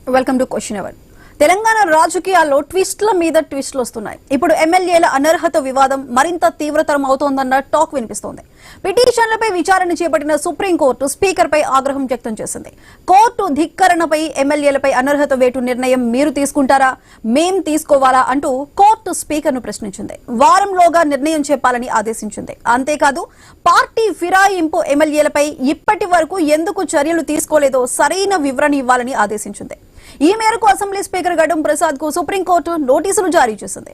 Welcome to question hour. Telangana రాజకీయాల్లో ట్విస్ట్ల మీద ట్విస్ట్లు వస్తున్నాయి. ఇప్పుడు ఎమ్మెల్యేల అనర్హత వివాదం మరింత తీవ్రతరం అవుతోందన్న టాక్ వినిపిస్తోంది. పిటిషన్లపై విచారణ చేపట్టిన సుప్రీంకోర్టు స్పీకర్పై ఆగ్రహం వ్యక్తం చేసింది. కోర్టు ధిక్కరణపై ఎమ్మెల్యేలపై అనర్హత వేటు నిర్ణయం మీరు తీసుకుంటారా, మేం తీసుకోవాలా అంటూ కోర్టు స్పీకర్ను ప్రశ్నించింది. వారంలోగా నిర్ణయం చెప్పాలని ఆదేశించింది. అంతేకాదు పార్టీ ఫిరాయింపు ఎమ్మెల్యేలపై ఇప్పటి వరకు ఎందుకు చర్యలు తీసుకోలేదో సరైన వివరణ ఇవ్వాలని ఆదేశించింది. ఈ మేరకు అసెంబ్లీ స్పీకర్ గడ్డం ప్రసాద్ కు సుప్రీంకోర్టు నోటీసులు జారీ చేసింది.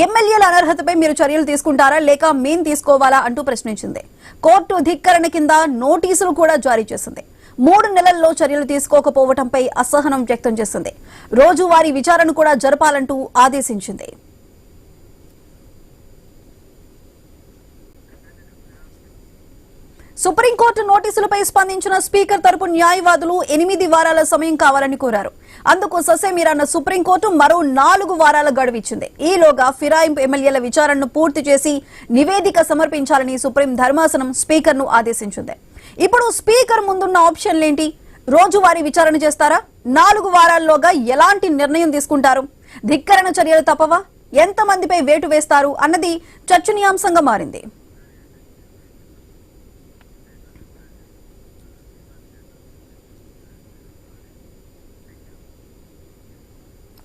ఎమ్మెల్యేల అనర్హతపై మీరు చర్యలు తీసుకుంటారా లేక మేం తీసుకోవాలా అంటూ ప్రశ్నించింది. కోర్టు ధిక్కరణ కింద నోటీసులు కూడా జారీ చేసింది. 3 నెలల్లో చర్యలు తీసుకోకపోవడంపై అసహనం వ్యక్తం చేసింది. రోజువారీ విచారణ కూడా జరపాలంటూ ఆదేశించింది. సుప్రీంకోర్టు నోటీసులపై స్పందించిన స్పీకర్ తరపు న్యాయవాదులు 8 వారాల సమయం కావాలని కోరారు. అందుకు ససేమిరాన్న సుప్రీంకోర్టు మరో 4 వారాల గడువు ఇచ్చింది. ఈలోగా ఫిరాయింపు ఎమ్మెల్యేల విచారణను పూర్తి చేసి నివేదిక సమర్పించాలని సుప్రీం ధర్మాసనం స్పీకర్ను ఆదేశించింది. ఇప్పుడు స్పీకర్ ముందున్న ఆప్షన్లేంటి? రోజువారీ విచారణ చేస్తారా? 4 వారాల్లోగా ఎలాంటి నిర్ణయం తీసుకుంటారు? ధిక్కరణ చర్యలు తప్పవా? ఎంతమందిపై వేటు వేస్తారు అన్నది చర్చనీయాంశంగా మారింది.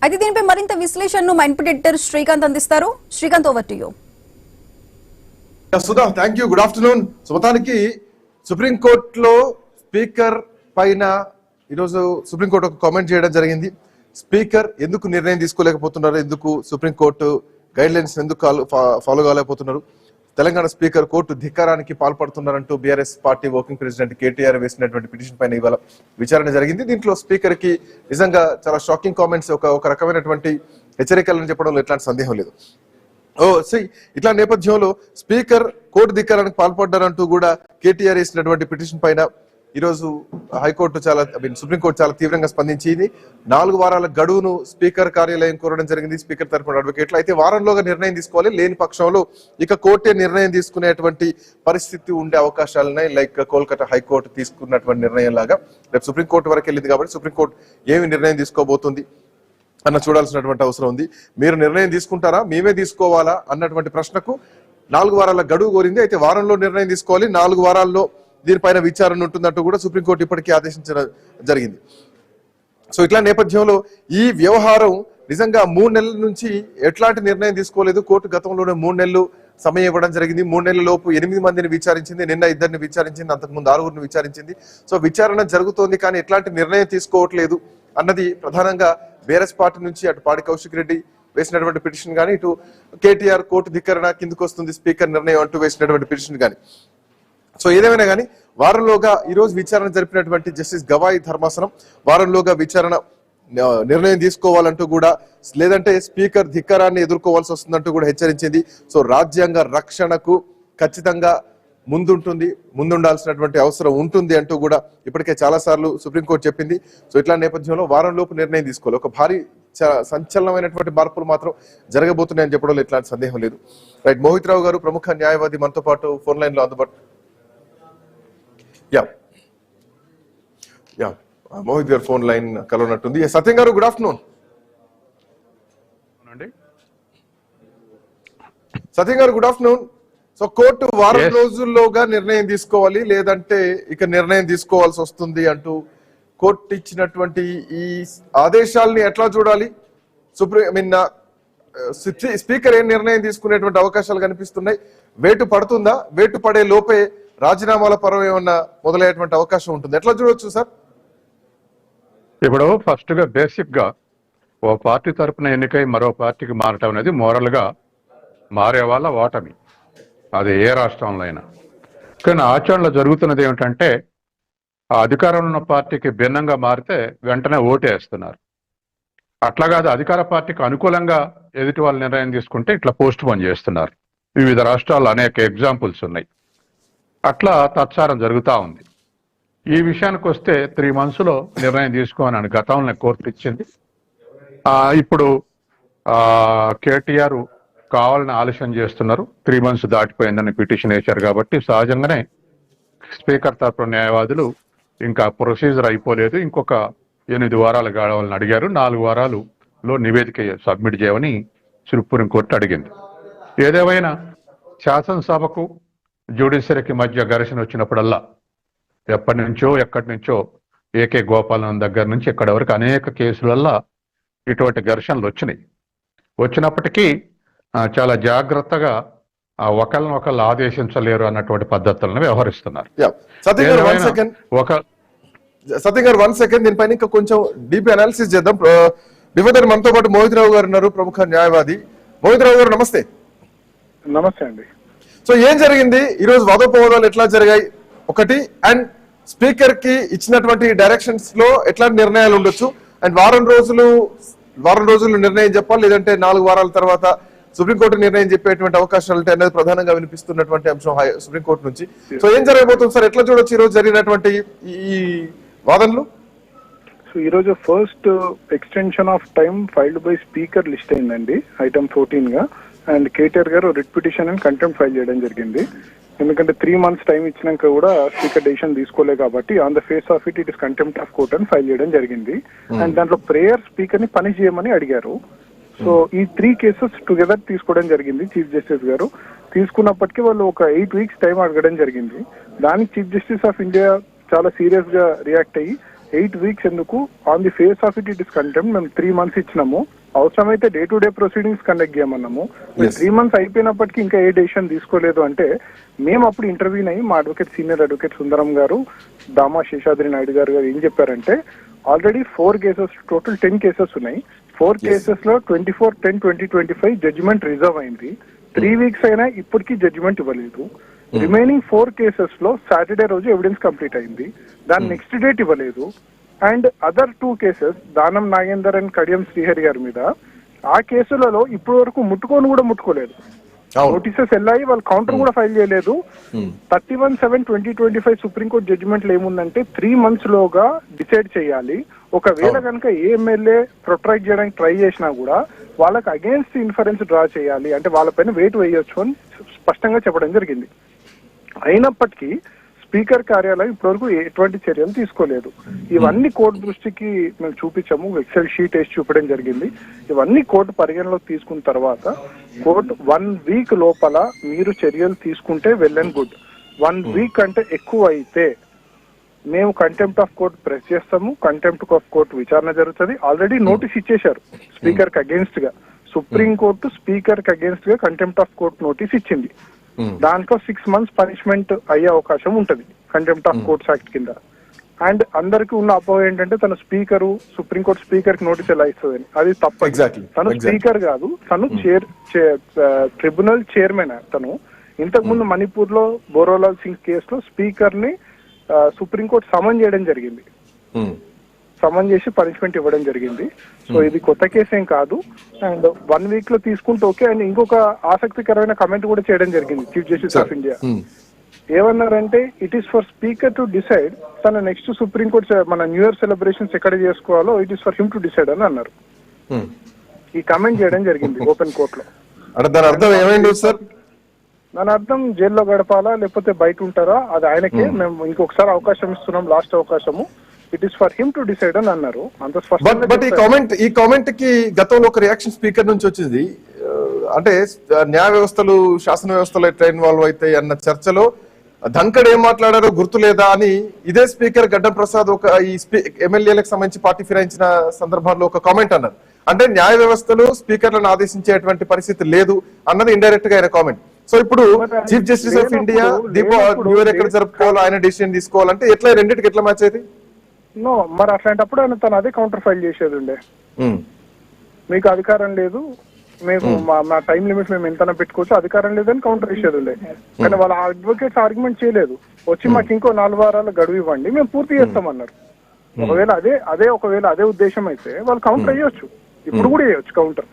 అయితే దీనిపై మరింత విశ్లేషణను మా ఇన్పుట్ ఎడిటర్ శ్రీకాంత్ అందిస్తారు. Srikanth, over to you. Sudha, thank you. Good afternoon. మొత్తానికి సుప్రీంకోర్టులో స్పీకర్ పైన ఈరోజు సుప్రీంకోర్టు ఒక కామెంట్ చేయడం జరిగింది. స్పీకర్ ఎందుకు నిర్ణయం తీసుకోలేకపోతున్నారు, ఎందుకు సుప్రీంకోర్టు గైడ్ లైన్స్ ఎందుకు ఫాలో కాలేకపోతున్నారు, తెలంగాణ స్పీకర్ కోర్టు ధిక్కారానికి పాల్పడుతున్నారంటూ BRS party working president KTR వేసినటువంటి పిటిషన్ పైన ఇవాళ విచారణ జరిగింది. దీంట్లో స్పీకర్ కి నిజంగా చాలా షాకింగ్ కామెంట్స్, ఒక రకమైనటువంటి హెచ్చరికలను చెప్పడంలో ఎట్లాంటి సందేహం లేదు. ఇట్లా నేపథ్యంలో స్పీకర్ కోర్టు ధిక్కారానికి పాల్పడ్డారంటూ కూడా కేటీఆర్ వేసినటువంటి పిటిషన్ పైన ఈరోజు హైకోర్టు సుప్రీంకోర్టు చాలా తీవ్రంగా స్పందించింది. 4 వారాల గడువును స్పీకర్ కార్యాలయం కోరడం జరిగింది స్పీకర్ తరఫున అడ్వకేట్లు. అయితే వారంలోగా నిర్ణయం తీసుకోవాలి, లేని పక్షంలో ఇక కోర్టే నిర్ణయం తీసుకునేటువంటి పరిస్థితి ఉండే అవకాశాలున్నాయి. లైక్ కోల్కతా హైకోర్టు తీసుకున్నటువంటి నిర్ణయం లాగా రేపు సుప్రీంకోర్టు వరకు వెళ్ళింది కాబట్టి సుప్రీంకోర్టు ఏమి నిర్ణయం తీసుకోబోతుంది అన్న చూడాల్సినటువంటి అవసరం ఉంది. మీరు నిర్ణయం తీసుకుంటారా, మేమే తీసుకోవాలా అన్నటువంటి ప్రశ్నకు 4 వారాల గడువు కోరింది. అయితే వారంలో నిర్ణయం తీసుకోవాలి, 4 వారాల్లో దీనిపైన విచారణ ఉంటుందంటూ కూడా సుప్రీంకోర్టు ఇప్పటికీ ఆదేశించడం జరిగింది. సో ఇట్లా నేపథ్యంలో ఈ వ్యవహారం నిజంగా 3 నెలల నుంచి ఎట్లాంటి నిర్ణయం తీసుకోలేదు. కోర్టు గతంలోనే 3 నెలలు సమయం ఇవ్వడం జరిగింది. 3 నెలల లోపు 8 మందిని విచారించింది, నిన్న 2 విచారించింది, అంతకుముందు 6 విచారించింది. సో విచారణ జరుగుతోంది కానీ ఎట్లాంటి నిర్ణయం తీసుకోవట్లేదు అన్నది ప్రధానంగా బీఆర్ఎస్ పార్టీ నుంచి అటు పాడి కౌశిక్ రెడ్డి వేసినటువంటి పిటిషన్ కానీ, ఇటు కేటీఆర్ కోర్టు ధిక్కరణ కిందకు వస్తుంది స్పీకర్ నిర్ణయం అంటూ వేసినటువంటి పిటిషన్ కానీ. సో ఏదేమైనా కానీ వారంలోగా ఈ రోజు విచారణ జరిపినటువంటి జస్టిస్ గవాయి ధర్మాసనం వారంలోగా విచారణ నిర్ణయం తీసుకోవాలంటూ కూడా, లేదంటే స్పీకర్ ధిక్కారాన్ని ఎదుర్కోవాల్సి వస్తుందంటూ కూడా హెచ్చరించింది. సో రాజ్యాంగ రక్షణకు ఖచ్చితంగా ముందుండాల్సినటువంటి అవసరం ఉంటుంది అంటూ కూడా ఇప్పటికే చాలా సార్లు సుప్రీంకోర్టు చెప్పింది. సో ఇట్లా నేపథ్యంలో వారంలోపు నిర్ణయం తీసుకోవాలి. ఒక భారీ సంచలనమైనటువంటి మార్పులు మాత్రం జరగబోతున్నాయని చెప్పడంలో ఎట్లాంటి సందేహం లేదు. రైట్, మోహిత్ రావు గారు ప్రముఖ న్యాయవాది మనతో పాటు ఫోన్ లైన్ లో అందుబాటు. మోహిత్ గారు ఫోన్ లైన్ కలవనట్టుంది. సత్యం గారు, గుడ్ ఆఫ్టర్నూన్. సత్యం గారు, గుడ్ ఆఫ్టర్నూన్. సో కోర్టు వారం రోజుల్లోగా నిర్ణయం తీసుకోవాలి, లేదంటే ఇక నిర్ణయం తీసుకోవాల్సి వస్తుంది అంటూ కోర్టు ఇచ్చినటువంటి ఈ ఆదేశాలని ఎట్లా చూడాలి? స్పీకర్ ఏం నిర్ణయం తీసుకునేటువంటి అవకాశాలు కనిపిస్తున్నాయి? వేటు పడుతుందా? వేటు పడే లోపే రాజీనామాల పర్వం ఏమన్నా మొదలయ్యేటువంటి అవకాశం ఉంటుంది? ఎట్లా చూడొచ్చు సార్? ఇప్పుడు ఫస్ట్ గా బేసిక్ గా ఓ పార్టీ తరఫున ఎన్నికై మరో పార్టీకి మారటం అనేది మోరల్ గా మారే వాళ్ళ ఓటమి, అది ఏ రాష్ట్రంలో అయినా. కానీ ఆచరణలో జరుగుతున్నది ఏమిటంటే ఆ అధికారంలో ఉన్న పార్టీకి భిన్నంగా మారితే వెంటనే ఓటేస్తున్నారు. అట్లా కాదు, అధికార పార్టీకి అనుకూలంగా ఎదుటి వాళ్ళు నిర్ణయం తీసుకుంటే ఇట్లా పోస్ట్ పోన్ చేస్తున్నారు. వివిధ రాష్ట్రాల్లో అనేక ఎగ్జాంపుల్స్ ఉన్నాయి. అట్లా తత్సారం జరుగుతూ ఉంది. ఈ విషయానికి వస్తే 3 months లో నిర్ణయం తీసుకోవాలని గతంలో కోర్టు ఇచ్చింది. ఇప్పుడు కేటీఆర్ కావాలని ఆలస్యం చేస్తున్నారు. 3 months దాటిపోయిందని పిటిషన్ వేశారు కాబట్టి సహజంగానే స్పీకర్ తరపున న్యాయవాదులు ఇంకా ప్రొసీజర్ అయిపోలేదు, ఇంకొక 8 వారాలు కావాలని అడిగారు. 4 వారాలులో నివేదిక సబ్మిట్ చేయమని సుప్రీంకోర్టు అడిగింది. ఏదేమైనా శాసనసభకు జ్యుడిషియరీకి మధ్య ఘర్షణ వచ్చినప్పుడల్లా ఎక్కడి నుంచో ఏకే గోపాలన్ దగ్గర నుంచి ఇక్కడ వరకు అనేక కేసులల్లో ఇటువంటి ఘర్షణలు వచ్చినప్పటికీ చాలా జాగ్రత్తగా ఒకళ్ళనొకళ్ళు ఆదేశించలేరు అన్నటువంటి పద్ధతులను వ్యవహరిస్తున్నారు. సత్యం గారు 1 సెకండ్ దీనిపైన ఇంకా కొంచెం డీప్ అనాలిసిస్ చేద్దాం. బిఫోర్ మనతో పాటు మోహిత్ రావు గారు ఉన్నారు, ప్రముఖ న్యాయవాది. మోహిత్ రావు గారు నమస్తే. నమస్తే అండి. సో ఏం జరిగింది ఈరోజు? వాదోపవాదాలు ఎట్లా జరిగాయి ఒకటి, అండ్ స్పీకర్ కి ఇచ్చినటువంటి డైరెక్షన్స్ లో ఎట్లాంటి నిర్ణయాలు ఉండొచ్చు, అండ్ వారం రోజులు నిర్ణయం చెప్పాలి, లేదంటే 4 వారాల తర్వాత సుప్రీంకోర్టు నిర్ణయం చెప్పేటువంటి అవకాశాలు ఉంటాయి అనేది ప్రధానంగా వినిపిస్తున్నటువంటి అంశం సుప్రీంకోర్టు నుంచి. సో ఏం జరగబోతుంది సార్? ఎట్లా చూడొచ్చు ఈ రోజు జరిగినటువంటి ఈ వాదనలు? సో ఈ రోజు first extension of time filed by speaker list అయిందండి, ఐటమ్ 14 గా. అండ్ కేటీఆర్ గారు writ petition and contempt file చేయడం జరిగింది. ఎందుకంటే 3 months టైం ఇచ్చినాక కూడా స్పీకర్ డెసిషన్ తీసుకోలే కాబట్టి on the face of it is contempt of court అని ఫైల్ చేయడం జరిగింది. అండ్ దాంట్లో ప్రేయర్ స్పీకర్ ని పనిష్ చేయమని అడిగారు. సో ఈ 3 cases టుగెదర్ తీసుకోవడం జరిగింది చీఫ్ జస్టిస్ గారు. తీసుకున్నప్పటికీ వాళ్ళు ఒక 8 weeks టైం అడగడం జరిగింది. దానికి చీఫ్ జస్టిస్ ఆఫ్ ఇండియా చాలా సీరియస్ గా రియాక్ట్ అయ్యి 8 weeks ఎందుకు, on the face of it is contempt, మేము 3 months ఇచ్చినాము, అవసరమైతే day to day proceedings conduct చేయమన్నాము. 3 months అయిపోయినప్పటికీ ఇంకా ఏ డెసిషన్ తీసుకోలేదు అంటే మేము అప్పుడు ఇంటర్వ్యూన్ అయ్యి మా సీనియర్ అడ్వకేట్ సుందరం గారు, దామా శేషాద్రి నాయుడు గారు ఏం చెప్పారంటే, ఆల్రెడీ 4 cases, టోటల్ 10 cases ఉన్నాయి. 4 cases లో 24/10/2025 జడ్జిమెంట్ రిజర్వ్ అయింది. 3 weeks అయినా ఇప్పటికీ జడ్జిమెంట్ ఇవ్వలేదు. రిమైనింగ్ 4 cases లో సాటర్డే రోజు ఎవిడెన్స్ కంప్లీట్ అయింది, దాని నెక్స్ట్ డేట్ ఇవ్వలేదు. And other 2 cases Danam Nagender and Kadiyam Srihari గారి మీద, ఆ కేసులలో ఇప్పటి వరకు ముట్టుకోలేదు. నోటీసెస్ వెళ్ళాయి, వాళ్ళు కౌంటర్ కూడా ఫైల్ చేయలేదు. 31/7/2025 సుప్రీంకోర్టు జడ్జిమెంట్ లో ఏముందంటే 3 months లోగా డిసైడ్ చేయాలి. ఒకవేళ కనుక ఏ ఎమ్మెల్యే ప్రొటెక్ట్ చేయడానికి ట్రై చేసినా కూడా వాళ్ళకి అగేన్స్ట్ ఇన్ఫరెన్స్ డ్రా చేయాలి, అంటే వాళ్ళపైన వెయిట్ వేయొచ్చు అని స్పష్టంగా చెప్పడం జరిగింది. అయినప్పటికీ స్పీకర్ కార్యాలయం ఇప్పటివరకు ఎటువంటి చర్యలు తీసుకోలేదు. ఇవన్నీ కోర్టు దృష్టికి మేము చూపించాము, ఎక్సెల్ షీట్ వేసి చూపడం జరిగింది. ఇవన్నీ కోర్టు పరిగణలోకి తీసుకున్న తర్వాత కోర్టు 1 week లోపల మీరు చర్యలు తీసుకుంటే వెల్ అండ్ గుడ్. 1 week అంటే ఎక్కువ అయితే మేము కంటెంప్ట్ ఆఫ్ కోర్ట్ ప్రెస్ చేస్తాము, కంటెంప్ట్ ఆఫ్ కోర్ట్ విచారణ జరుగుతుంది. ఆల్రెడీ నోటీస్ ఇచ్చేశారు స్పీకర్ కి అగేన్స్ట్ గా. సుప్రీం కోర్టు స్పీకర్ కి అగేన్స్ట్ గా కంటెంప్ట్ ఆఫ్ కోర్ట్ నోటీస్ ఇచ్చింది. దాంట్లో 6 months పనిష్మెంట్ అయ్యే అవకాశం ఉంటది కంటెంప్ట్ ఆఫ్ కోర్ట్స్ యాక్ట్ కింద. అండ్ అందరికి ఉన్న అపోహ ఏంటంటే తన స్పీకరు సుప్రీంకోర్టు స్పీకర్ కి నోటీస్ ఎలా ఇస్తుందని, అది తప్ప. తను స్పీకర్ కాదు, తను ట్రిబ్యునల్ చైర్మన్. తను ఇంతకు ముందు మణిపూర్ లో బోరోలాల్ సింగ్ కేసులో స్పీకర్ ని సుప్రీంకోర్టు సమన్ చేయడం జరిగింది, సమన్ చేసి పనిష్మెంట్ ఇవ్వడం జరిగింది. సో ఇది కొత్త కేసు ఏం కాదు. అండ్ 1 week లో తీసుకుంటే ఓకే. అండ్ ఇంకొక ఆసక్తికరమైన కమెంట్ కూడా చేయడం జరిగింది చీఫ్ జస్టిస్ ఆఫ్ ఇండియా. ఏమన్నారంటే, it is for speaker to decide తన నెక్స్ట్ సుప్రీంకోర్టు మన న్యూ ఇయర్ సెలబ్రేషన్స్ ఎక్కడ చేసుకోవాలో it is for him to decide అని అన్నారు. ఈ కమెంట్ చేయడం జరిగింది ఓపెన్ కోర్టులో. దాని అర్థం జైల్లో గడపాలా లేకపోతే బయట ఉంటారా అది ఆయనకే, మేము ఇంకొకసారి అవకాశం ఇస్తున్నాం, లాస్ట్ అవకాశము, it is for him to decide అని అన్నారు. అంత స్పష్టంగా. బట్ ఈ కామెంట్ కి గతంలో ఒక రియాక్షన్ స్పీకర్ నుంచి వచ్చింది. అంటే న్యాయ వ్యవస్థలు శాసన వ్యవస్థలో ఎట్లా ఇన్వాల్వ్ అవుతాయి అన్న చర్చలో ధంకడ్ ఏం మాట్లాడారో గుర్తులేదా అని ఇదే స్పీకర్ గడ్డం ప్రసాద్ ఒక ఈ ఎమ్మెల్యేలకు సంబంధించి పార్టీ ఫిరాయించిన సందర్భంలో ఒక కామెంట్ అన్నారు. అంటే న్యాయ వ్యవస్థలు స్పీకర్లను ఆదేశించేటువంటి పరిస్థితి లేదు అన్నది ఇండైరెక్ట్ గా ఆయన కామెంట్. సో ఇప్పుడు chief justice of India new year ఎక్కడ జరుపుకోవాలో ఆయన డిసిషన్ తీసుకోవాలంటే ఎట్లా రెండింటికి ఎట్లా మ్యాచ్ అయితే? నో, మరి అట్లాంటప్పుడు ఆయన తను అదే కౌంటర్ ఫైల్ చేసేది ఉండే. మీకు అధికారం లేదు, మేము మా టైం లిమిట్ మేము ఎంత పెట్టుకోవచ్చు, అధికారం లేదని కౌంటర్ ఇచ్చేది ఉండే. కానీ వాళ్ళ అడ్వకేట్స్ ఆర్గ్యుమెంట్ చేయలేదు, వచ్చి మాకు ఇంకో 4 వారాల గడువు ఇవ్వండి, మేము పూర్తి చేస్తామన్నారు. ఒకవేళ అదే ఉద్దేశం అయితే వాళ్ళు కౌంటర్ అయ్యొచ్చు, ఇప్పుడు కూడా వేయొచ్చు కౌంటర్.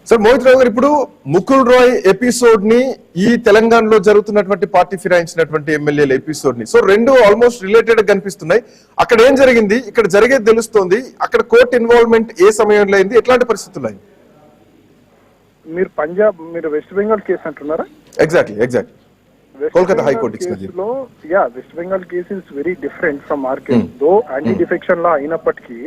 సార్ మోహిత్ రావు గారు, ఇప్పుడు ముకుల్ రాయ్ ఎపిసోడ్ ని ఈ తెలంగాణలో జరుగుతున్నటువంటి పార్టీ ఫిరాయించినటువంటి ఎమ్మెల్యేల ఎపిసోడ్ ని, సో రెండు ఆల్మోస్ట్ రిలేటెడ్ గా కనిపిస్తున్నాయి. అక్కడ ఏం జరిగింది, ఇక్కడ జరిగేది తెలుస్తోంది. అక్కడ కోర్టు ఇన్వాల్వ్మెంట్ ఏ సమయంలో అయింది, ఎట్లాంటి పరిస్థితులు అయింది? మీరు వెస్ట్ బెంగాల్ కేసు అంటున్నారా? ఎగ్జాక్ట్లీ. కోల్కతా హైకోర్టు ఇచ్చిన తీర్పు. కేసులో West Bengal case is very different from our case. Though anti defection law అయినప్పటికీ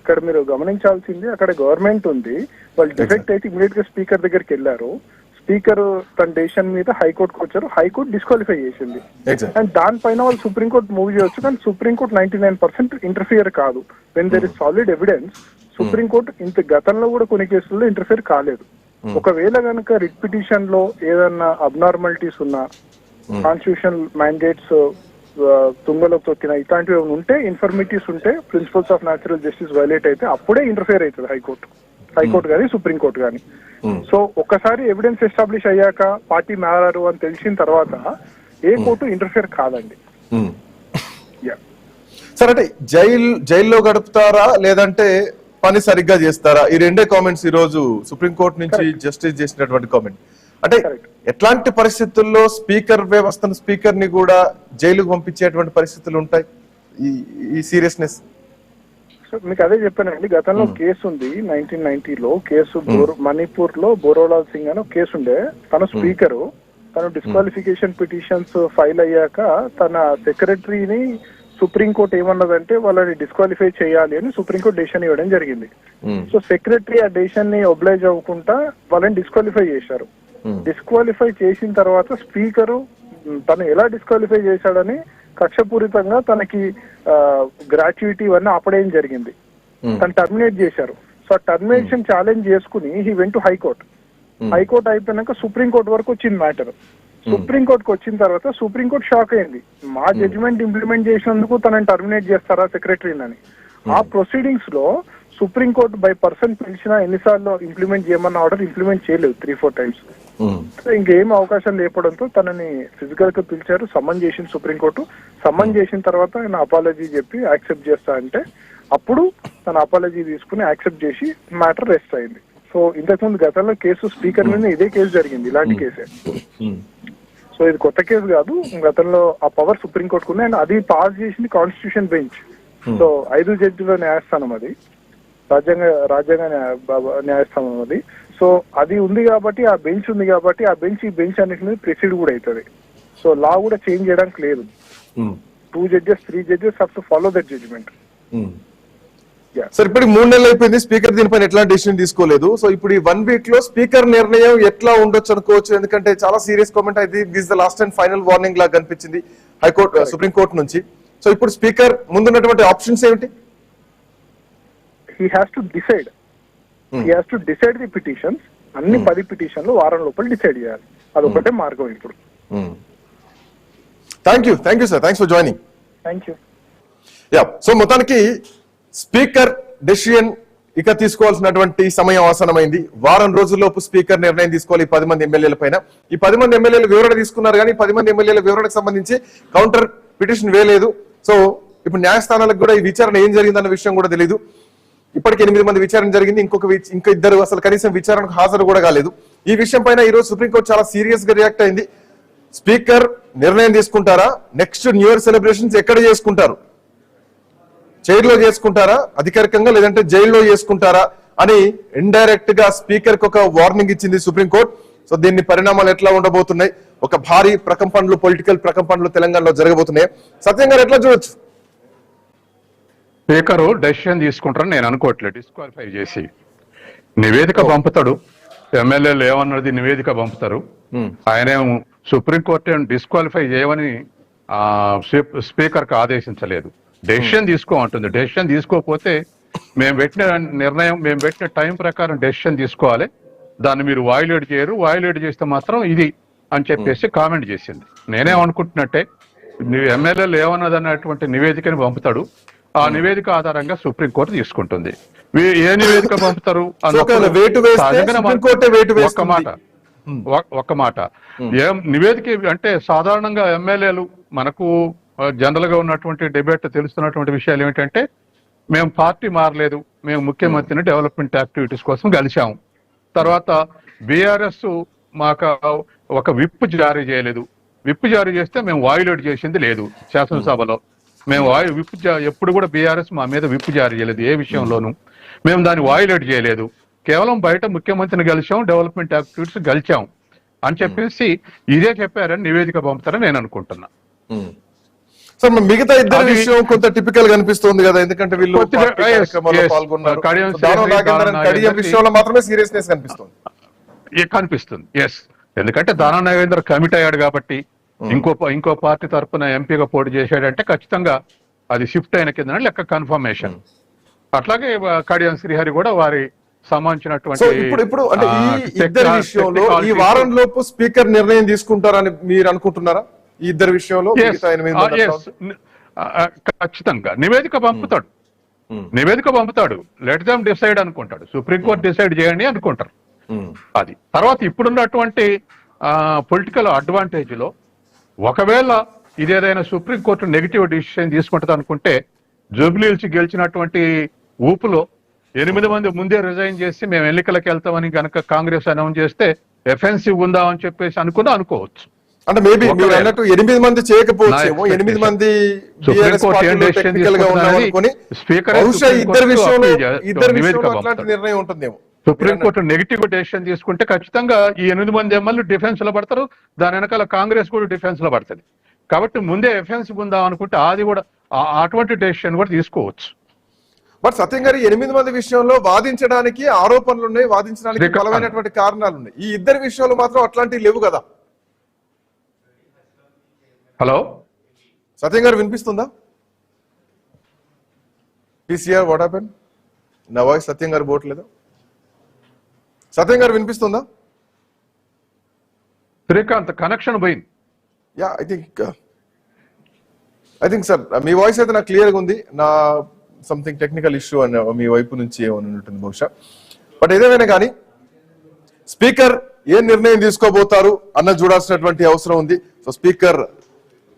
ఇక్కడ మీరు గమనించాల్సింది అక్కడ గవర్నమెంట్ ఉంది, వాళ్ళు డిఫెక్ట్ అయితే ఇమీడియట్ గా స్పీకర్ దగ్గరికి వెళ్ళారు. స్పీకర్ తన డెసిషన్ మీద హైకోర్టుకు వచ్చారు, హైకోర్టు డిస్క్వాలిఫై చేసింది. అండ్ దానిపైన వాళ్ళు సుప్రీంకోర్టు మూవ్ చేయొచ్చు, కానీ సుప్రీంకోర్టు 99% ఇంటర్ఫియర్ కాదు. When there is solid evidence supreme court ఇంత గతంలో కూడా కొన్ని కేసుల్లో ఇంటర్ఫియర్ కాలేదు. ఒకవేళ కనుక రిట్ పిటిషన్ లో ఏదన్నా అబ్నార్మాలిటీస్ ఉన్నా, కాన్స్టిట్యూషన్ మ్యాండేట్స్ తుంగలోకి తొక్కిన ఇట్లాంటివి ఉంటే, ఇన్ఫర్మిటీస్ ఉంటే, principles of natural justice violate అయితే అప్పుడే ఇంటర్ఫియర్ అవుతుంది హైకోర్టు కానీ సుప్రీంకోర్టు కానీ. సో ఒక్కసారి ఎవిడెన్స్ ఎస్టాబ్లిష్ అయ్యాక పార్టీ మారారు అని తెలిసిన తర్వాత ఏ కోర్టు ఇంటర్ఫియర్ కాదండి. సరే, అంటే జైల్లో గడుపుతారా లేదంటే పని సరిగ్గా చేస్తారా? ఈ రెండే కామెంట్స్ ఈ రోజు సుప్రీంకోర్టు నుంచి జస్టిస్ చేసినటువంటి కామెంట్. అంటే ఎట్లాంటి పరిస్థితుల్లో స్పీకర్ వ్యవస్థను, స్పీకర్ ని కూడా జైలుకు పంపించేటువంటి పరిస్థితులు ఉంటాయి ఈ సీరియస్నెస్? సో మీకు అదే చెప్పానండి, గతంలో కేసు ఉంది 1990లో కేసు, మణిపూర్ లో బోరోలాల్ సింగ్ అని కేసు ఉండే. తన స్పీకరు తను డిస్క్వాలిఫికేషన్ పిటిషన్స్ ఫైల్ అయ్యాక తన సెక్రటరీని సుప్రీంకోర్టు ఏమన్నదంటే వాళ్ళని డిస్క్వాలిఫై చేయాలి అని సుప్రీంకోర్టు డెసిషన్ ఇవ్వడం జరిగింది. సో సెక్రటరీ ఆ డెసిషన్ ని ఒబ్లైజ్ అవ్వకుండా వాళ్ళని డిస్క్వాలిఫై చేశారు. డిస్క్వాలిఫై చేసిన తర్వాత స్పీకరు తను ఎలా డిస్క్వాలిఫై చేశాడని కక్షపూరితంగా తనకి గ్రాట్యుటీ ఇవన్నీ ఆపడేం జరిగింది. తను టర్మినేట్ చేశారు. సో ఆ టర్మినేషన్ ఛాలెంజ్ చేసుకుని he went to high court. High court అయిపోయినాక సుప్రీంకోర్టు వరకు వచ్చింది మ్యాటర్. సుప్రీంకోర్టుకు వచ్చిన తర్వాత సుప్రీంకోర్టు షాక్ అయింది, మా జడ్జిమెంట్ ఇంప్లిమెంట్ చేసినందుకు తనని టర్మినేట్ చేస్తారా సెక్రటరీని అని. ఆ ప్రొసీడింగ్స్ లో సుప్రీంకోర్టు బై పర్సన్ పిలిచినా ఎన్నిసార్లు ఇంప్లిమెంట్ చేయమన్న ఆర్డర్ ఇంప్లిమెంట్ చేయలేదు, 3-4 times. సో ఇంకేం అవకాశం లేపడంతో తనని ఫిజికల్ గా పిలిచారు, సమ్మన్ చేసింది సుప్రీంకోర్టు. సమ్మన్ చేసిన తర్వాత ఆయన అపాలజీ చెప్పి యాక్సెప్ట్ చేస్తా అంటే అప్పుడు తన అపాలజీ తీసుకుని యాక్సెప్ట్ చేసి మ్యాటర్ రెస్ట్ అయింది. సో ఇంతకుముందు గతంలో కేసు స్పీకర్ మీద ఇదే కేసు జరిగింది, ఇలాంటి కేసే. సో ఇది కొత్త కేసు కాదు, గతంలో ఆ పవర్ సుప్రీంకోర్టుకు ఉంది. అండ్ అది పాస్ చేసింది కాన్స్టిట్యూషన్ బెంచ్. సో 5 జడ్జిల న్యాయస్థానం అది, రాజ్యాంగ న్యాయస్థానం అది. సో అది ఉంది కాబట్టి, ఆ బెంచ్ ఉంది కాబట్టి, ఆ బెంచ్ ఈ బెంచ్ అన్నిటి మీద ప్రెసిడ్ కూడా అవుతుంది. సో లా కూడా చేంజ్ చేయడానికి లేదు. 2 judges 3 judges have to follow that judgment. Sir, ఇప్పుడు 3 నెలలు అయిపోయింది, స్పీకర్ దీనిపైన ఎట్లాంటి డిసిషన్ తీసుకోలేదు. సో ఇప్పుడు ఈ 1 week లో స్పీకర్ నిర్ణయం ఎట్లా ఉండొచ్చు అనుకోవచ్చు? ఎందుకంటే చాలా సీరియస్ కామెంట్ అయితే this the last and final warning లాగా కనిపించింది హైకోర్టు, సుప్రీంకోర్టు నుంచి. సో ఇప్పుడు స్పీకర్ ముందున్నటువంటి ఆప్షన్స్ ఏమిటి? He has to decide. He has to decide the petitions. అన్ని 10 పిటిషన్లు వారం లోపల డిసైడ్ చేయాలి. అదొకటే మార్గం ఇప్పుడు. Thank you sir, thanks for joining. Thank you. So మొత్తానికి స్పీకర్ డెసిషన్ ఇక తీసుకోవాల్సినటువంటి సమయం ఆసనమైంది. వారం రోజుల్లోపు స్పీకర్ నిర్ణయం తీసుకోవాలి 10 మంది ఎమ్మెల్యేల పైన. ఈ 10 మంది ఎమ్మెల్యేలు వివరణ తీసుకున్నారు, కానీ 10 మంది ఎమ్మెల్యేల వివరణకు సంబంధించి కౌంటర్ పిటిషన్ వేయలేదు. సో ఇప్పుడు న్యాయస్థానాలకు కూడా ఈ విచారణ ఏం జరిగిందన్న విషయం కూడా తెలియదు. ఇప్పటికి 8 మంది విచారణ జరిగింది, ఇంకా 2 అసలు కనీసం విచారణకు హాజరు కూడా కాలేదు. ఈ విషయం పైన ఈ రోజు సుప్రీంకోర్టు చాలా సీరియస్ గా రియాక్ట్ అయింది. స్పీకర్ నిర్ణయం తీసుకుంటారా? నెక్స్ట్ న్యూ ఇయర్ సెలబ్రేషన్స్ ఎక్కడ చేసుకుంటారు? చైర్లో చేసుకుంటారా అధికారికంగా, లేదంటే జైల్లో చేసుకుంటారా అని ఇండైరెక్ట్ గా స్పీకర్ కు ఒక వార్నింగ్ ఇచ్చింది సుప్రీంకోర్టు. సో దీన్ని పరిణామాలు ఎట్లా ఉండబోతున్నాయి? ఒక భారీ ప్రకంపనలు, పొలిటికల్ ప్రకంపనలు తెలంగాణలో జరగబోతున్నాయి. సత్యం గారు ఎట్లా చూడొచ్చు? స్పీకరు డెసిషన్ తీసుకుంటారని నేను అనుకోవట్లేదు. డిస్క్వాలిఫై చేసి నివేదిక పంపుతాడు, ఎమ్మెల్యేలు ఏమన్నది నివేదిక పంపుతారు. ఆయనేమో సుప్రీంకోర్టు ఏం డిస్క్వాలిఫై చేయమని స్పీకర్ కు ఆదేశించలేదు, డెసిషన్ తీసుకోమంటుంది. డెసిషన్ తీసుకోకపోతే మేము పెట్టిన టైం ప్రకారం డెసిషన్ తీసుకోవాలి, దాన్ని మీరు వాయులేట్ చేయరు, వాయులేట్ చేస్తే మాత్రం ఇది అని చెప్పేసి కామెంట్ చేసింది. నేనేమనుకుంటున్నట్టే, ఎమ్మెల్యేలు ఏమన్నది అన్నటువంటి నివేదికని పంపుతాడు, ఆ నివేదిక ఆధారంగా సుప్రీంకోర్టు తీసుకుంటుంది. ఏ నివేదిక పంపుతారు ఒక్క మాట ఏం నివేదిక అంటే సాధారణంగా ఎమ్మెల్యేలు మనకు జనరల్ గా ఉన్నటువంటి డిబేట్ తెలుస్తున్నటువంటి విషయాలు ఏమిటంటే, మేము పార్టీ మారలేదు, మేము ముఖ్యమంత్రిని డెవలప్మెంట్ యాక్టివిటీస్ కోసం కలిశాము. తర్వాత బీఆర్ఎస్ మాకు ఒక విప్ జారీ చేయలేదు, విప్ జారీ చేస్తే మేము వాయులేట్ చేసింది లేదు శాసనసభలో. మేము ఎప్పుడు కూడా బీఆర్ఎస్ మా మీద విప్ జారీ చేయలేదు, ఏ విషయంలోనూ మేము దాన్ని వాయులేట్ చేయలేదు. కేవలం బయట ముఖ్యమంత్రిని కలిసాం, డెవలప్మెంట్ యాక్టివిటీస్ గెలిచాం. అని చెప్పేసి ఇదే చెప్పారని నివేదిక పంపుతారని నేను అనుకుంటున్నా. సార్ మిగతా ఇద్దరు అది- విషయం కొంత టిపికల్ గా అనిపిస్తుంది కదా, ఎందుకంటే వీళ్ళు కొద్దిగా- పార్టీ కార్యక్రమాల్లో yes. పాల్గొన్నారు. కడియం సో దానం శ్రీహరి, నాగేందర్ దానం కడియం నాగేందర్ విషయంలో మాత్రమే సీరియస్నెస్ కనిపిస్తుంది. కనిపిస్తుంది. ఎస్, ఎందుకంటే దానం నాగేంద్ర కమిట్ అయ్యాడు కాబట్టి ఇంకో పార్టీ తరఫున ఎంపీగా పోటీ చేశాడంటే ఖచ్చితంగా అది షిఫ్ట్ అయిన కింద లెక్క కన్ఫర్మేషన్. అట్లాగే కడియం శ్రీహరి కూడా వారి సో సంబంధించినటువంటి ఇప్పుడు అంటే ఈ ఇద్దరి విషయంలో ఈ వారం లోపు స్పీకర్ నిర్ణయం తీసుకుంటారని మీరు అనుకుంటున్నారా? ఈ ఇద్దరి విషయంలో మిగతా 8 మంది ఖచ్చితంగా నివేదిక పంపుతాడు. నివేదిక పంపుతాడు, లెట్ దెమ్ డిసైడ్ అనుకుంటాడు. సుప్రీంకోర్టు డిసైడ్ చేయండి అనుకుంటారు. అది తర్వాత ఇప్పుడున్నటువంటి పొలిటికల్ అడ్వాంటేజ్ లో ఒకవేళ ఇదేదైనా సుప్రీంకోర్టు నెగిటివ్ డిసిషన్ తీసుకుంటుంది అనుకుంటే జూబ్లీహిల్స్ గెలిచినటువంటి ఊపులో 8 మంది ముందే రిజైన్ చేసి మేము ఎన్నికలకు వెళ్తామని కనుక కాంగ్రెస్ అనౌన్స్ చేస్తే ఎఫెన్సివ్ ఉందా అని చెప్పేసి అనుకోవచ్చు. అంటే మేబీ మీరు అన్నట్టు 8 మంది చేయకపోవచ్చేమో, 8 మంది BRS పార్టీలో టెక్నికల్ గా ఉన్నాం అనుకుని బహుశా ఇద్దరి విషయంలో అట్లాంటి నిర్ణయం ఉంటుందేమో. సుప్రీంకోర్టు నెగిటివ్ డెసిషన్ తీసుకుంటే ఖచ్చితంగా ఈ 8 మంది ఎమ్మెల్యేలు డిఫెన్స్ లో పడతారు. దాని వెనకాల కాంగ్రెస్ కూడా డిఫెన్స్ లో పడుతుంది. కాబట్టి ముందే ఎఫెన్సివ్ ఉందా అనుకుంటే అది కూడా అటువంటి డెసిషన్ కూడా తీసుకోవచ్చు. బట్ సత్యం గారి 8 మంది విషయంలో వాదించడానికి ఆరోపణలు ఉన్నాయి, వాదించడానికి బలమైనటువంటి కారణాలు ఉన్నాయి. ఈ ఇద్దరి విషయంలో మాత్రం అట్లాంటివి లేవు కదా. హలో సత్యం గారు వినిపిస్తుందా? PCR what happen? నా వాయిస్ సత్యం గారు పోవట్లేదా? సత్యం గారు వినిపిస్తుందా? శ్రీకాంత్ కనెక్షన్ పోయింది. Yeah I think sir me voice అయితే నాకు క్లియర్ గా ఉంది. నా సంథింగ్ టెక్నికల్ ఇష్యూ అని మీ వైపు నుంచి ఏమని ఉంటుంది బహుశా. బట్ ఏదేమైనా కానీ స్పీకర్ ఏ నిర్ణయం తీసుకోబోతారు అన్న చూడాల్సినటువంటి అవసరం ఉంది. సో స్పీకర్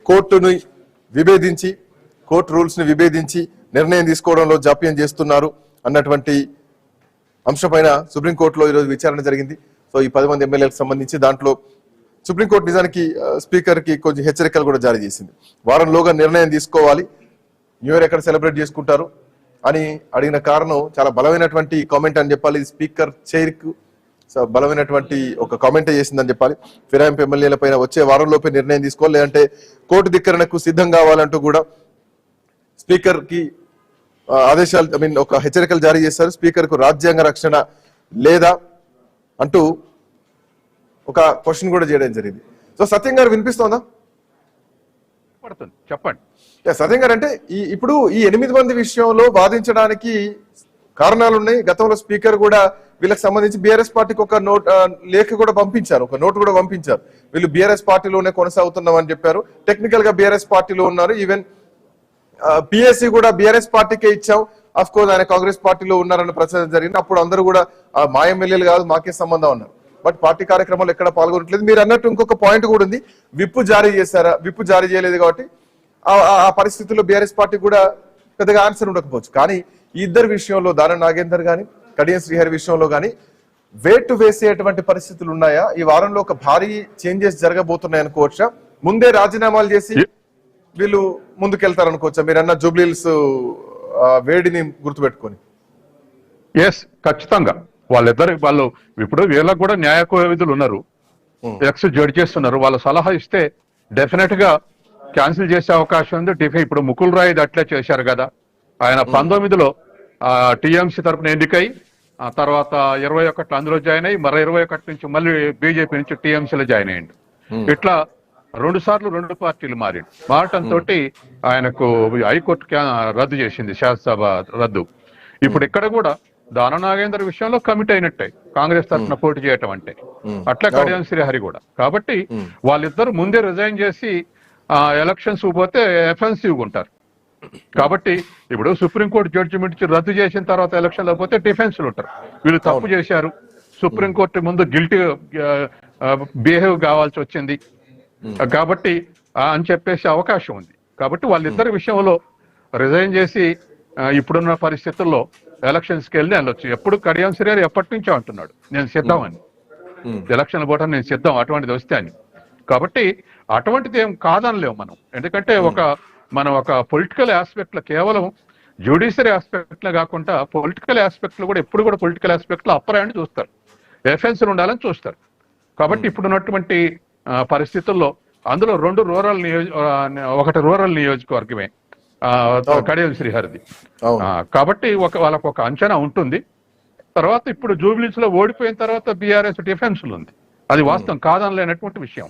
కోర్టుని విభేదించి, కోర్టు రూల్స్ ని విభేదించి నిర్ణయం తీసుకోవడంలో జాప్యం చేస్తున్నారు అన్నటువంటి అంశంపైన సుప్రీంకోర్టులో ఈరోజు విచారణ జరిగింది. సో ఈ 10 మంది ఎమ్మెల్యేలకు సంబంధించి దాంట్లో సుప్రీంకోర్టు నిజానికి స్పీకర్ కి కొంచెం హెచ్చరికలు కూడా జారీ చేసింది. వారంలోగా నిర్ణయం తీసుకోవాలి, న్యూ ఇయర్ ఎక్కడ సెలబ్రేట్ చేసుకుంటారు అని అడిగిన కారణం చాలా బలమైనటువంటి కామెంట్ అని చెప్పాలి. స్పీకర్ చైర్ కు బలమైనటువంటి ఒక కామెంట్ చేసిందని చెప్పాలి. ఫిరాయింపు ఎమ్మెల్యేల పైన వచ్చే వారంలోపే నిర్ణయం తీసుకోవాలి, లేదంటే కోర్టు ధిక్కరణకు సిద్ధం కావాలంటూ కూడా స్పీకర్ కి ఆదేశాలు ఒక హెచ్చరికలు జారీ చేశారు. స్పీకర్ కు రాజ్యాంగ రక్షణ లేదా అంటూ ఒక క్వశ్చన్ కూడా చేయడం జరిగింది. సో సత్యం గారు వినిపిస్తోందా? చెప్పండి. సత్యం గారు అంటే ఇప్పుడు ఈ 8 మంది విషయంలో వాదించడానికి కారణాలు ఉన్నాయి. గతంలో స్పీకర్ కూడా వీళ్ళకి సంబంధించి బీఆర్ఎస్ పార్టీకి ఒక లేఖ కూడా పంపించారు, ఒక నోట్ కూడా పంపించారు. వీళ్ళు బీఆర్ఎస్ పార్టీలోనే కొనసాగుతున్నామని చెప్పారు. టెక్నికల్ గా బీఆర్ఎస్ పార్టీలో ఉన్నారు. ఈవెన్ పిఎస్సి కూడా బీఆర్ఎస్ పార్టీకే ఇచ్చాం, అఫ్ కోర్స్ ఆయన కాంగ్రెస్ పార్టీలో ఉన్నారన్న ప్రచారం జరిగింది. అప్పుడు అందరూ కూడా మా ఎమ్మెల్యేలు కాదు, మాకే సంబంధం అన్నారు. బట్ పార్టీ కార్యక్రమాలు ఎక్కడ పాల్గొనట్లేదు. మీరు అన్నట్టు ఇంకొక పాయింట్ కూడా ఉంది, విప్పు జారీ చేశారా? విప్పు జారీ చేయలేదు కాబట్టి ఆ పరిస్థితుల్లో బీఆర్ఎస్ పార్టీ కూడా పెద్దగా ఆన్సర్ ఉండకపోవచ్చు. కానీ ఈ ఇద్దరు విషయంలో దానం నాగేందర్ గాని కడియం శ్రీహరి విషయంలో గాని వేటు వేసేటువంటి పరిస్థితులు ఉన్నాయా? ఈ వారంలో ఒక భారీ చేంజెస్ జరగబోతున్నాయి అనుకోవచ్చా? ముందే రాజీనామాలు చేసి వీళ్ళు ముందుకెళ్తారు అనుకోవచ్చా? మీరు అన్న జూబ్లీహిల్స్ వేడిని గుర్తుపెట్టుకొని. ఎస్, ఖచ్చితంగా వాళ్ళు ఇప్పుడు వీళ్ళకు కూడా న్యాయ కోవిధులు ఉన్నారు, ఎక్స్ జడ్జెస్ ఉన్నారు. వాళ్ళ సలహా ఇస్తే డెఫినెట్ గా క్యాన్సిల్ చేసే అవకాశం ఉంది. ఇప్పుడు ముకుల్ రాయ్ అట్లే చేశారు కదా. ఆయన 19లో టీఎంసీ తరఫున ఎన్నికై ఆ తర్వాత 21 అందులో జాయిన్ అయ్యి మరి 21 నుంచి మళ్ళీ బీజేపీ నుంచి టీఎంసీలో జాయిన్ అయ్యిండు. ఇట్లా 2 సార్లు 2 పార్టీలు మారటంతో ఆయనకు హైకోర్టు రద్దు చేసింది, శాసనసభ రద్దు. ఇప్పుడు ఇక్కడ కూడా దానం నాగేందర్ విషయంలో కమిట్ అయినట్టే కాంగ్రెస్ తరఫున పోటీ చేయటం అంటే. అట్లా కడియం శ్రీహరి కూడా. కాబట్టి వాళ్ళిద్దరు ముందే రిజైన్ చేసి ఎలక్షన్స్ పోతే ఎఫెన్సివ్ ఉంటారు. కాబట్టి ఇప్పుడు సుప్రీంకోర్టు జడ్జిమెంట్ రద్దు చేసిన తర్వాత ఎలక్షన్ లో పోతే డిఫెన్స్ లో ఉంటారు. వీళ్ళు తప్పు చేశారు, సుప్రీంకోర్టు ముందు గిల్టీ బిహేవ్ కావాల్సి వచ్చింది కాబట్టి అని చెప్పేసి అవకాశం ఉంది. కాబట్టి వాళ్ళిద్దరి విషయంలో రిజైన్ చేసి ఇప్పుడున్న పరిస్థితుల్లో ఎలక్షన్స్కి వెళ్ళొచ్చు. ఎప్పుడు కడియం శ్రీహరి ఎప్పటి నుంచో అంటున్నాడు నేను సిద్ధం అని, ఎలక్షన్ పోవడం నేను సిద్ధం అటువంటిది వస్తే అని. కాబట్టి అటువంటిది ఏం కాదనలేము మనం. ఎందుకంటే మనం ఒక పొలిటికల్ ఆస్పెక్ట్ లో, కేవలం జ్యుడిషియరీ ఆస్పెక్ట్ లో కాకుండా పొలిటికల్ ఆస్పెక్ట్ లో కూడా ఎప్పుడు కూడా పొలిటికల్ ఆస్పెక్ట్ లో అప్పర్ హ్యాండ్ చూస్తారు, ఎఫెన్స్ ఉండాలని చూస్తారు. కాబట్టి ఇప్పుడున్నటువంటి పరిస్థితుల్లో అందులో ఒకటి రూరల్ నియోజకవర్గమే కడియం శ్రీహరిది. కాబట్టి వాళ్ళకు ఒక అంచనా ఉంటుంది. తర్వాత ఇప్పుడు జూబ్లీస్ లో ఓడిపోయిన తర్వాత బీఆర్ఎస్ డిఫెన్స్ లో ఉంది, అది వాస్తవం కాదనలేనటువంటి విషయం.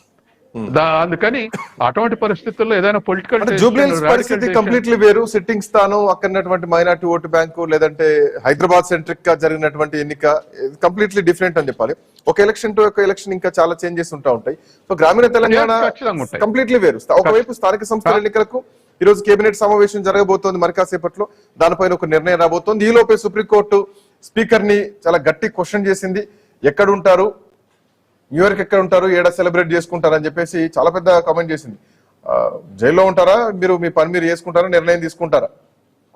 అందుకని అటువంటి పరిస్థితుల్లో ఏదైనా పొలిటికల్ జూబ్లీహిల్స్ పరిస్థితి కంప్లీట్లీ వేరు. సిట్టింగ్ స్థానం, అక్కడటువంటి మైనార్టీ ఓటు బ్యాంకు, లేదంటే హైదరాబాద్ సెంట్రిక్ గా జరిగినటువంటి ఎన్నిక కంప్లీట్లీ డిఫరెంట్ అని చెప్పాలి. ఒక ఎలక్షన్ టు ఒక ఎలక్షన్ ఇంకా చాలా చేంజెస్ ఉంటా ఉంటాయి. సో గ్రామీణ తెలంగాణ కంప్లీట్లీ వేరు. ఒకవైపు స్థానిక సంస్థల ఎన్నికలకు ఈ రోజు కేబినెట్ సమావేశం జరగబోతోంది మరి కాసేపట్లో, దానిపైన ఒక నిర్ణయం రాబోతోంది. ఈ లోపే సుప్రీంకోర్టు స్పీకర్ ని చాలా గట్టి క్వశ్చన్ చేసింది. ఎక్కడుంటారు, న్యూయార్క్ ఎక్కడ ఉంటారు, ఏడా సెలబ్రేట్ చేసుకుంటారు అని చెప్పేసి చాలా పెద్ద కామెంట్ చేసింది. జైల్లో ఉంటారా, మీరు మీ పని మీరు చేసుకుంటారా, నిర్ణయం తీసుకుంటారా?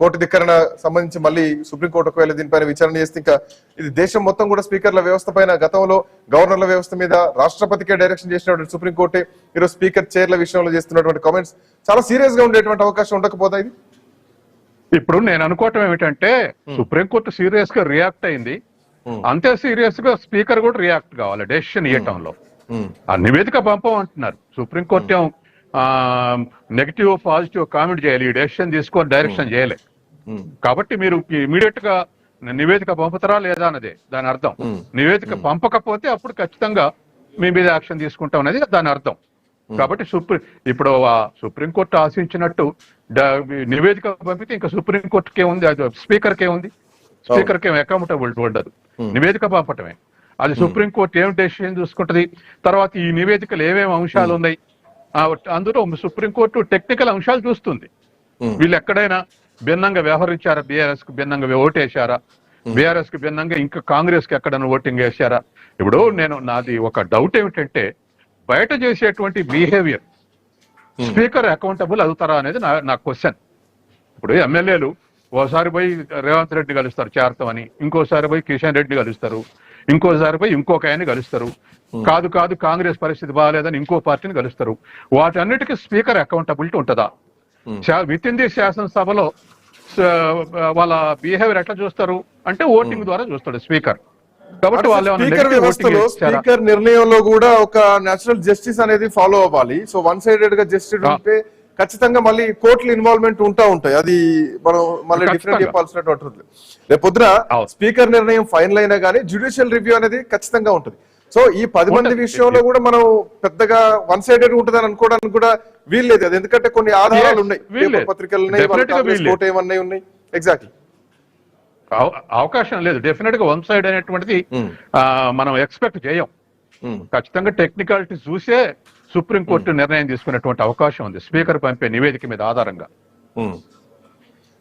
కోర్టు ధిక్కరణ సంబంధించి మళ్ళీ సుప్రీంకోర్టు ఒకవేళ దీనిపైన విచారణ చేస్తే ఇంకా ఇది దేశం మొత్తం కూడా స్పీకర్ల వ్యవస్థ పైన, గతంలో గవర్నర్ల వ్యవస్థ మీద రాష్ట్రపతికే డైరెక్షన్ చేసినటువంటి సుప్రీంకోర్టే ఈరోజు స్పీకర్ చైర్ల విషయంలో చేస్తున్నటువంటి కామెంట్స్ చాలా సీరియస్ గా ఉండేటువంటి అవకాశం ఉండకపోతాయి. ఇప్పుడు నేను అనుకోవటం ఏమిటంటే సుప్రీంకోర్టు సీరియస్ గా రియాక్ట్ అయింది, అంతే సీరియస్ గా స్పీకర్ కూడా రియాక్ట్ కావాలి డెసిషన్ ఇవ్వటంలో. ఆ నివేదిక పంపమంటున్నారు. సుప్రీంకోర్టు నెగిటివ్ పాజిటివ్ కామెంట్ చేయాలి, ఈ డెసిషన్ తీసుకొని డైరెక్షన్ చేయలే. కాబట్టి మీరు ఇమీడియట్ గా నివేదిక పంపుతారా లేదా అన్నదే దాని అర్థం. నివేదిక పంపకపోతే అప్పుడు ఖచ్చితంగా మీ మీద యాక్షన్ తీసుకుంటాం అనేది దాని అర్థం. కాబట్టి ఇప్పుడు సుప్రీంకోర్టు ఆశించినట్టు నివేదిక పంపితే ఇంకా సుప్రీంకోర్టుకే ఉంది, అది స్పీకర్కే ఉంది. స్పీకర్కి ఏం అకౌంటబిలిటీ ఉండదు, నివేదిక పంపటమే. అది సుప్రీంకోర్టు ఏం డెసిషన్ చూసుకుంటది. తర్వాత ఈ నివేదికలు ఏమేమి అంశాలు ఉన్నాయి, అందులో సుప్రీంకోర్టు టెక్నికల్ అంశాలు చూస్తుంది. వీళ్ళు ఎక్కడైనా భిన్నంగా వ్యవహరించారా, బీఆర్ఎస్ కు భిన్నంగా ఓటేశారా, బీఆర్ఎస్ కు భిన్నంగా ఇంకా కాంగ్రెస్ కి ఎక్కడైనా ఓటింగ్ వేశారా. ఇప్పుడు నాది ఒక డౌట్ ఏమిటంటే బయట చేసేటువంటి బిహేవియర్ స్పీకర్ అకౌంటబుల్ అవుతారా అనేది నా క్వశ్చన్. ఇప్పుడు ఎమ్మెల్యేలు ఓసారి పోయి రేవంత్ రెడ్డి కలుస్తారు చేరతామని, ఇంకోసారి పోయి కిషన్ రెడ్డి కలుస్తారు, ఇంకోసారి పోయి ఇంకొక ఆయన్ని కలుస్తారు. కాదు కాంగ్రెస్ పరిస్థితి బాగాలేదని ఇంకో పార్టీని కలుస్తారు. వాటన్నిటికీ స్పీకర్ అకౌంటబిలిటీ ఉంటుందా? విత్ ఇన్ ది శాసనసభలో వాళ్ళ బిహేవియర్ ఎట్లా చూస్తారు అంటే ఓటింగ్ ద్వారా చూస్తాడు స్పీకర్. కాబట్టి స్పీకర్ నిర్ణయంలో కూడా ఒక నేచురల్ జస్టిస్ అనేది ఫాలో అవ్వాలి. సో వన్ సైడెడ్ గా జస్టిస్ ఉంటే ఖచ్చితంగా మళ్ళీ కోర్టుల ఇన్వాల్వ్మెంట్ ఉంటాయి. అది మనం మళ్ళీ డిఫరెంట్ చెప్పాల్సినటువంటి. రేపొద్దున స్పీకర్ నిర్ణయం ఫైనల్ అయినా కానీ జ్యుడిషియల్ రివ్యూ అనేది ఖచ్చితంగా ఉంటుంది. సో ఈ 10 మంది విషయంలో కూడా మనం పెద్దగా వన్ సైడెడ్ ఉంటుందని అనుకోవడానికి కూడా వీల్లేదు. అది ఎందుకంటే కొన్ని ఆధారాలు ఉన్నాయి, పత్రికలు ఉన్నాయి. ఎగ్జాక్ట్లీ అవకాశం లేదు. డెఫినెట్ గా వన్ సైడ్ అనేటువంటిది మనం ఎక్స్పెక్ట్ చేయం. ఖచ్చితంగా టెక్నికాలిటీ చూసే సుప్రీంకోర్టు నిర్ణయం తీసుకునేటువంటి అవకాశం ఉంది స్పీకర్ పంపే నివేదిక మీద ఆధారంగా.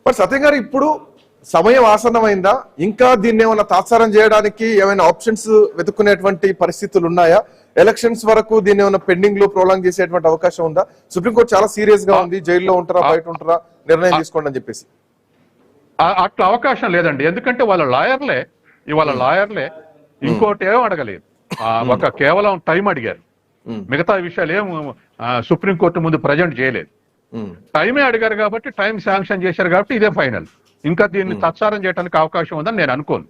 మరి సత్యం గారు, ఇప్పుడు సమయం ఆసన్నమైందా? ఇంకా దీన్ని ఏమైనా తాత్సారం చేయడానికి ఏమైనా ఆప్షన్స్ వెతుక్కునేటువంటి పరిస్థితులు ఉన్నాయా? ఎలక్షన్స్ వరకు దీన్ని ఏమైనా పెండింగ్ లో ప్రోలాంగ్ చేసేటువంటి అవకాశం ఉందా? సుప్రీంకోర్టు చాలా సీరియస్ గా ఉంది, జైల్లో ఉంటారా బయట ఉంటారా నిర్ణయం తీసుకోండి అని చెప్పేసి. అట్లా అవకాశం లేదండి. ఎందుకంటే వాళ్ళ లాయర్లే ఇంకోటి ఏం అడగలేదు, ఒక కేవలం టైం అడిగారు. మిగతా విషయాలు ఏం సుప్రీంకోర్టు ముందు ప్రజెంట్ చేయలేదు. టైమే అడిగారు కాబట్టి టైం శాంక్షన్ చేశారు కాబట్టి ఇదే ఫైనల్. ఇంకా దీన్ని తత్సారం చేయడానికి అవకాశం ఉందని నేను అనుకోను.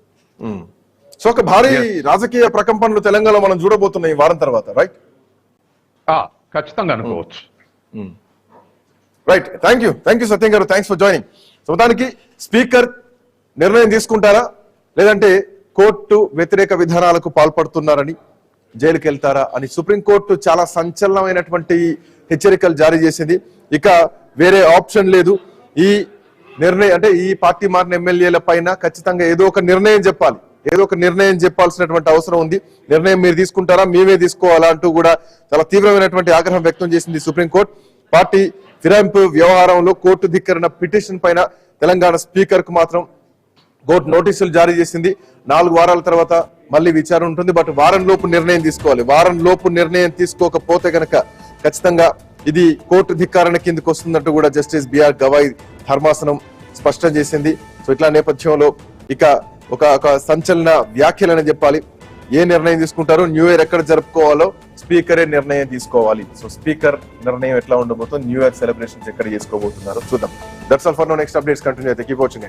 సో ఒక భారీ రాజకీయ ప్రకంపనలు తెలంగాణలో మనం చూడబోతున్నాం ఈ వారం తర్వాత, రైట్? ఖచ్చితంగా అనుకోవచ్చు. రైట్, థ్యాంక్ యూ సత్యం గారు, థ్యాంక్స్ ఫర్ జాయినింగ్. సో దానికి స్పీకర్ నిర్ణయం తీసుకుంటారా, లేదంటే కోర్టు వ్యతిరేక విధానాలకు పాల్పడుతున్నారని జైలుకి వెళ్తారా అని సుప్రీంకోర్టు చాలా సంచలనమైనటువంటి హెచ్చరికలు జారీ చేసింది. ఇక వేరే ఆప్షన్ లేదు. ఈ నిర్ణయం అంటే ఈ పార్టీ మారిన ఎమ్మెల్యేల పైన ఖచ్చితంగా ఏదో ఒక నిర్ణయం చెప్పాల్సినటువంటి అవసరం ఉంది. నిర్ణయం మీరు తీసుకుంటారా, మేమే తీసుకోవాలా అంటూ కూడా చాలా తీవ్రమైనటువంటి ఆగ్రహం వ్యక్తం చేసింది సుప్రీంకోర్టు. పార్టీ ఫిరాయింపు వ్యవహారంలో కోర్టు ధిక్కరణ పిటిషన్ పైన తెలంగాణ స్పీకర్ కు మాత్రం కోర్టు నోటీసులు జారీ చేసింది. 4 వారాల తర్వాత మళ్ళీ విచారణ ఉంటుంది. బట్ వారం లోపు నిర్ణయం తీసుకోవాలి. వారం లోపు నిర్ణయం తీసుకోకపోతే గనక ఖచ్చితంగా ఇది కోర్టు ధిక్కారణ కిందకు వస్తుందంటూ కూడా జస్టిస్ బిఆర్ గవాయ్ ధర్మాసనం స్పష్టం చేసింది. సో ఇట్లా నేపథ్యంలో ఇక ఒక సంచలన వ్యాఖ్యలని చెప్పాలి. ఏ నిర్ణయం తీసుకుంటారో, న్యూ ఇయర్ ఎక్కడ జరుపుకోవాలో స్పీకరే నిర్ణయం తీసుకోవాలి. సో స్పీకర్ నిర్ణయం ఎట్లా ఉండబోతుందో, న్యూ ఇయర్ సెలబ్రేషన్స్ ఎక్కడ చేసుకోబోతున్నారో చూద్దాం. That's all for now. Next updates continue అయితే కీప్ వాచింగ్.